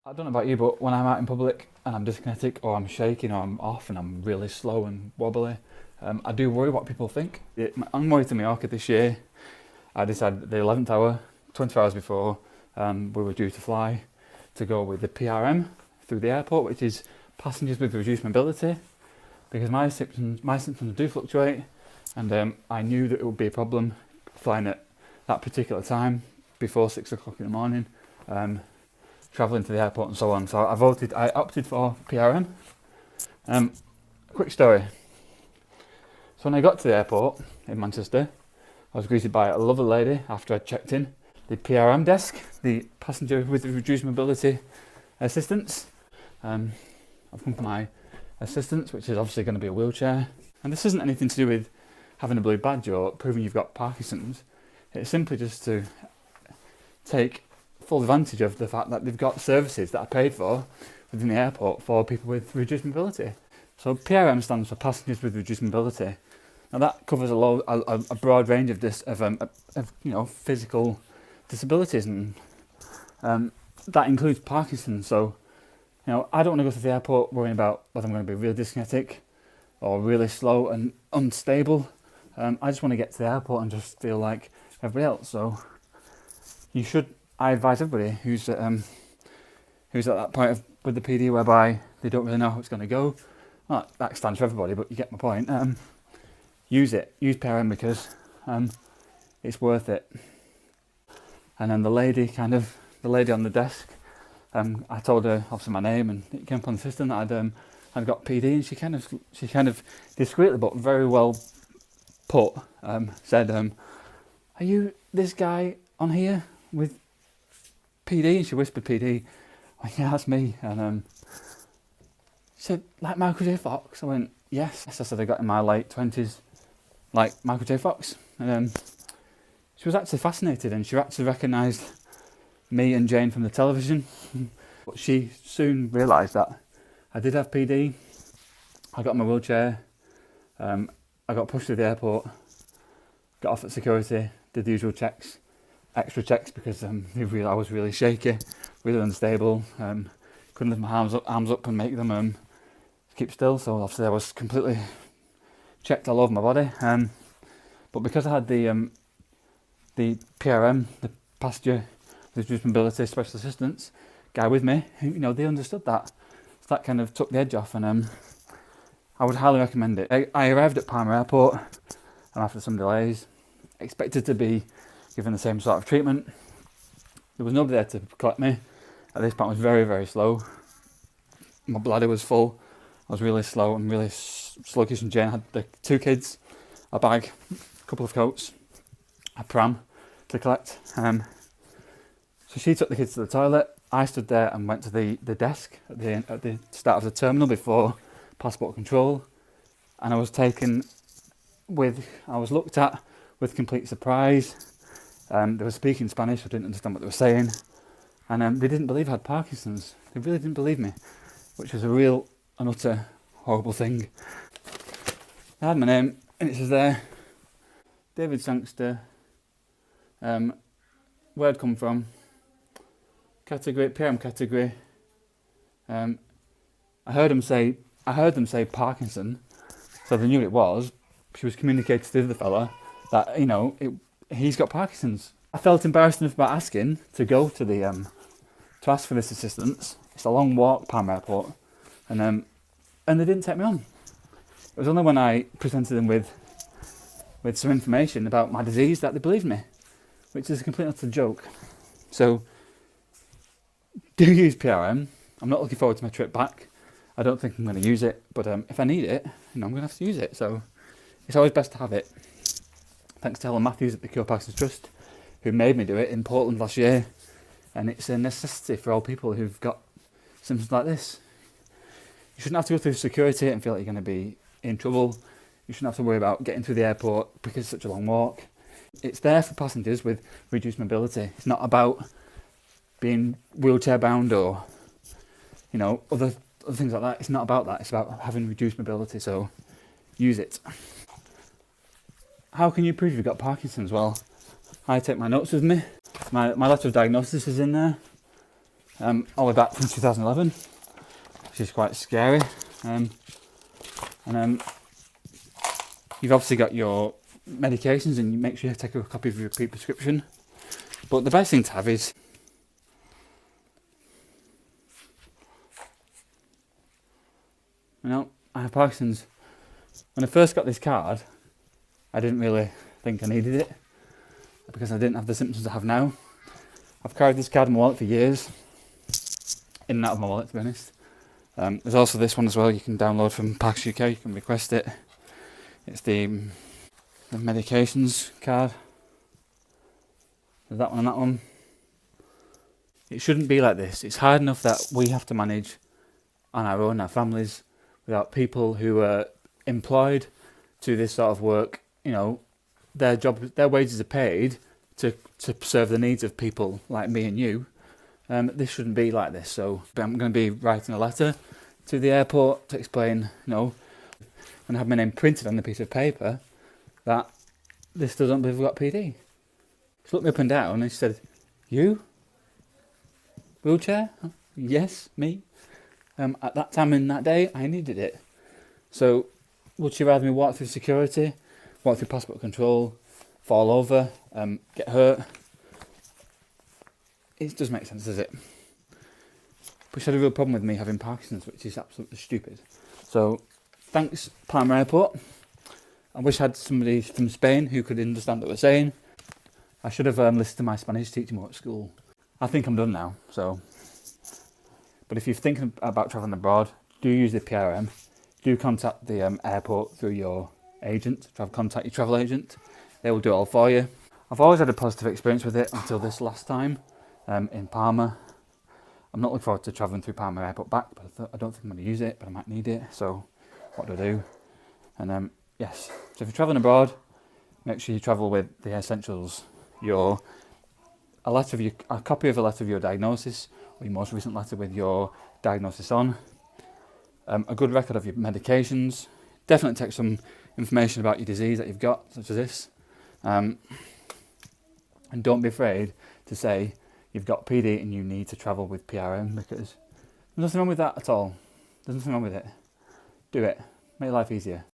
I don't know about you, but when I'm out in public and I'm dyskinetic or I'm shaking or I'm off and I'm really slow and wobbly, I do worry what people think. On my way to Mallorca this year, I decided the 11th hour, 24 hours before we were due to fly, to go with the PRM through the airport, which is passengers with reduced mobility, because my symptoms do fluctuate, and I knew that it would be a problem flying at that particular time before 6 o'clock in the morning. Travelling to the airport and so on. So I opted for PRM. Quick story. So when I got to the airport in Manchester, I was greeted by a lovely lady after I checked in. The PRM desk, the passenger with reduced mobility assistance. I've come for my assistance, which is obviously going to be a wheelchair. And this isn't anything to do with having a blue badge or proving you've got Parkinson's. It's simply just to take full advantage of the fact that they've got services that are paid for within the airport for people with reduced mobility. So PRM stands for Passengers with Reduced Mobility. Now that covers a broad range of physical disabilities, and that includes Parkinson's. So I don't want to go to the airport worrying about whether I'm going to be really dyskinetic or really slow and unstable. I just want to get to the airport and just feel like everybody else. So I advise everybody who's at that point with the PD whereby they don't really know how it's going to go. Well, that stands for everybody, but you get my point. Use PRM because it's worth it. And then the lady on the desk, I told her obviously my name, and it came up on the system that I'd got PD, and she kind of discreetly but very well put said, "Are you this guy on here with PD?" And she whispered PD. I went, "Yeah, that's me." And she said, "Like Michael J. Fox?" I went, "Yes." I said, "I got in my late 20s like Michael J. Fox." And she was actually fascinated, and she actually recognised me and Jane from the television. But she soon realised that I did have PD. I got in my wheelchair. I got pushed to the airport, got off at security, did the usual checks. Extra checks because I was really shaky, really unstable. Couldn't lift my arms up and make them keep still. So obviously I was completely checked all over my body. But because I had the PRM, the passenger with reduced mobility special assistance guy with me, they understood that. So that kind of took the edge off, and I would highly recommend it. I arrived at Palma Airport, and after some delays, expected to be given the same sort of treatment. There was nobody there to collect me. At this point I was very, very slow. My bladder was full. I was really slow and really sluggish, and Jane had the 2 kids, a bag, a couple of coats, a pram to collect. So she took the kids to the toilet. I stood there and went to the desk at the start of the terminal before passport control, and I was looked at with complete surprise. They were speaking Spanish. I didn't understand what they were saying, and they didn't believe I had Parkinson's. They really didn't believe me, which was an utter horrible thing. I had my name, and it says there, David Sangster, where I'd come from, category, PRM category. I heard them say Parkinson, so they knew what it was. She was communicating to the fella that he's got Parkinson's. I felt embarrassed enough about asking to go to to ask for this assistance. It's a long walk, Palma Airport, and they didn't take me on. It was only when I presented them with some information about my disease that they believed me, which is a complete utter joke. So do use PRM. I'm not looking forward to my trip back. I don't think I'm going to use it, but if I need it, I'm going to have to use it. So it's always best to have it. Thanks to Helen Matthews at the Cure Parkinson's Trust, who made me do it in Portland last year. And it's a necessity for all people who've got symptoms like this. You shouldn't have to go through security and feel like you're going to be in trouble. You shouldn't have to worry about getting through the airport because it's such a long walk. It's there for passengers with reduced mobility. It's not about being wheelchair bound or other things like that. It's not about that. It's about having reduced mobility. So use it. How can you prove you've got Parkinson's? Well, I take my notes with me. My letter of diagnosis is in there. all the way back from 2011, which is quite scary. You've obviously got your medications, and you make sure you take a copy of your repeat prescription. But the best thing to have is I have Parkinson's. When I first got this card, I didn't really think I needed it because I didn't have the symptoms I have now. I've carried this card in my wallet for years, in and out of my wallet, to be honest. There's also this one as well. You can download from Parks UK. You can request it. It's the medications card. There's that one and that one. It shouldn't be like this. It's hard enough that we have to manage on our own, our families, without people who are employed to this sort of work. Their job, their wages are paid to serve the needs of people like me and you. This shouldn't be like this. So I'm going to be writing a letter to the airport to explain, and have my name printed on a piece of paper that this doesn't believe we've got PD. She looked me up and down and she said, "You? Wheelchair?" "Yes, me. At that time in that day, I needed it. So would she rather me walk through security, walk through passport control, fall over, get hurt?" It doesn't make sense, does it? But she had a real problem with me having Parkinson's, which is absolutely stupid. So thanks, Palma Airport. I wish I had somebody from Spain who could understand what we're saying. I should have listened to my Spanish teacher more at school. I think I'm done now. But if you're thinking about travelling abroad, do use the PRM. Do contact the airport through your agent. Contact your travel agent. They will do it all for you. I've always had a positive experience with it until this last time in Palma. I'm not looking forward to travelling through Palma Airport back, but I don't think I'm going to use it, but I might need it. So what do I do? And yes, so if you're travelling abroad, make sure you travel with the essentials. A copy of a letter of your diagnosis, or your most recent letter with your diagnosis on. A good record of your medications. Definitely take some information about your disease that you've got, such as this. And don't be afraid to say you've got PD and you need to travel with PRM, because there's nothing wrong with that at all. There's nothing wrong with it. Do it. Make life easier.